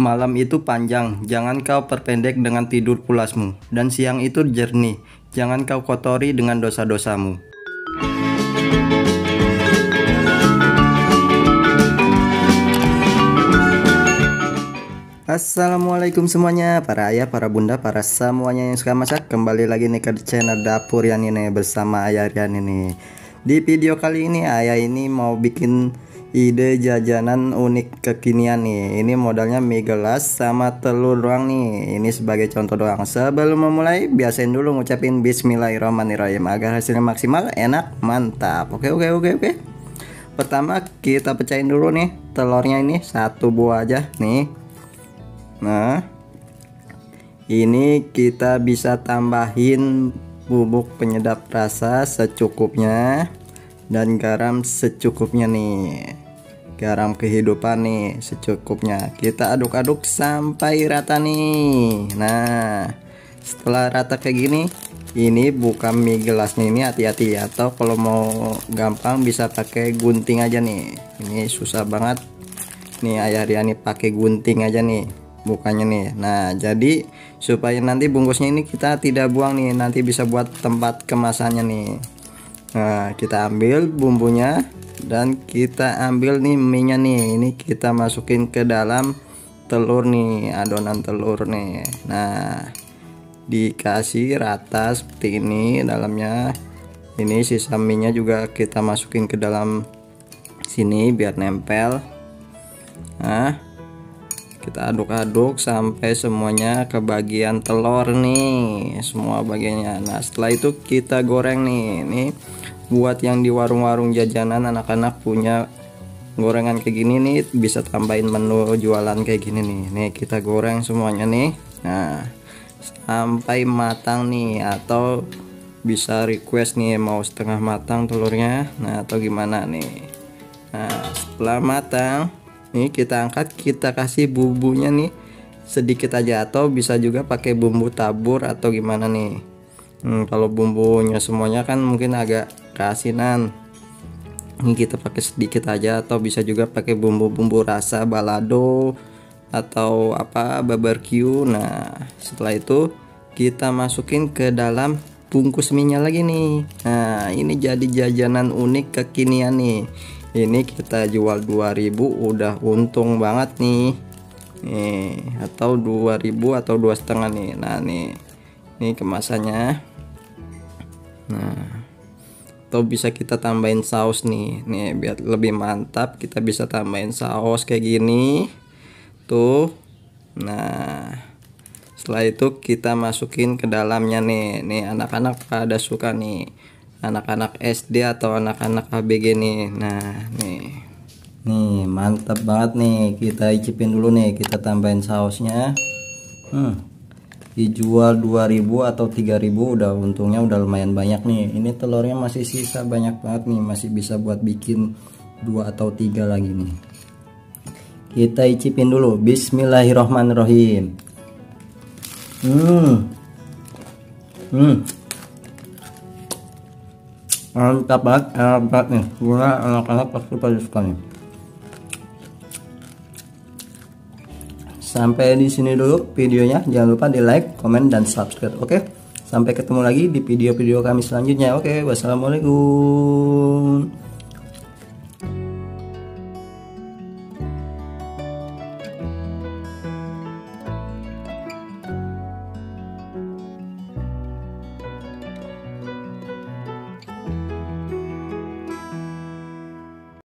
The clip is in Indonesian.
Malam itu panjang, jangan kau perpendek dengan tidur pulasmu, dan siang itu jernih, jangan kau kotori dengan dosa-dosamu. Assalamualaikum semuanya, para ayah, para bunda, para semuanya yang suka masak. Kembali lagi nih ke channel Dapur Rian ini bersama Ayah Rian ini. Di video kali ini ayah ini mau bikin ide jajanan unik kekinian nih. Ini modalnya mie gelas sama telur doang nih. Ini sebagai contoh doang. Sebelum memulai, biasain dulu ngucapin bismillahirrahmanirrahim agar hasilnya maksimal, enak, mantap. Oke. Pertama kita pecahin dulu nih telurnya, ini satu buah aja nih. Nah, ini kita bisa tambahin bubuk penyedap rasa secukupnya dan garam secukupnya nih. Garam kehidupan nih secukupnya. Kita aduk-aduk sampai rata nih. Nah, setelah rata kayak gini, ini bukan mie gelasnya, ini hati-hati ya. Atau kalau mau gampang bisa pakai gunting aja nih. Ini susah banget. Nih Ayah Riani pakai gunting aja nih bukannya nih. Nah, jadi supaya nanti bungkusnya ini kita tidak buang nih, nanti bisa buat tempat kemasannya nih. Nah, kita ambil bumbunya dan kita ambil nih minyak nih. Ini kita masukin ke dalam telur nih, adonan telur nih. Nah, dikasih rata seperti ini dalamnya. Ini sisa minyak juga kita masukin ke dalam sini biar nempel. Nah, kita aduk-aduk sampai semuanya ke bagian telur nih, semua bagiannya. Nah, setelah itu kita goreng nih. Ini buat yang di warung-warung jajanan, anak-anak punya gorengan kayak gini nih, bisa tambahin menu jualan kayak gini nih. Nih kita goreng semuanya nih. Nah, sampai matang nih, atau bisa request nih mau setengah matang telurnya. Nah, atau gimana nih. Nah, setelah matang nih kita angkat, kita kasih bumbunya nih sedikit aja, atau bisa juga pakai bumbu tabur atau gimana nih. Kalau bumbunya semuanya kan mungkin agak keasinan. Ini kita pakai sedikit aja, atau bisa juga pakai bumbu-bumbu rasa balado atau apa barbecue. Nah, setelah itu kita masukin ke dalam bungkus minyak lagi nih. Nah, ini jadi jajanan unik kekinian nih. Ini kita jual 2000 udah untung banget nih. Atau 2000 atau 2,5 nih. Nah, ini kemasannya. Nah, atau bisa kita tambahin saus nih. Nih biar lebih mantap, kita bisa tambahin saus kayak gini. Tuh. Nah, setelah itu kita masukin ke dalamnya nih. Nih anak-anak pada suka nih. Anak-anak SD atau anak-anak ABG nih. Nah, nih mantap banget nih. Kita icipin dulu nih, kita tambahin sausnya. Dijual 2000 atau 3000 udah untungnya udah lumayan banyak nih. Ini telurnya masih sisa banyak banget nih, masih bisa buat bikin 2 atau 3 lagi nih. Kita icipin dulu. Bismillahirrohmanirrohim. Mantap banget, enak banget nih. Guna anak-anak pasti pada suka nih. Sampai di sini dulu videonya. Jangan lupa di like, komen, dan subscribe. Oke. Sampai ketemu lagi di video-video kami selanjutnya. Oke. Wassalamualaikum.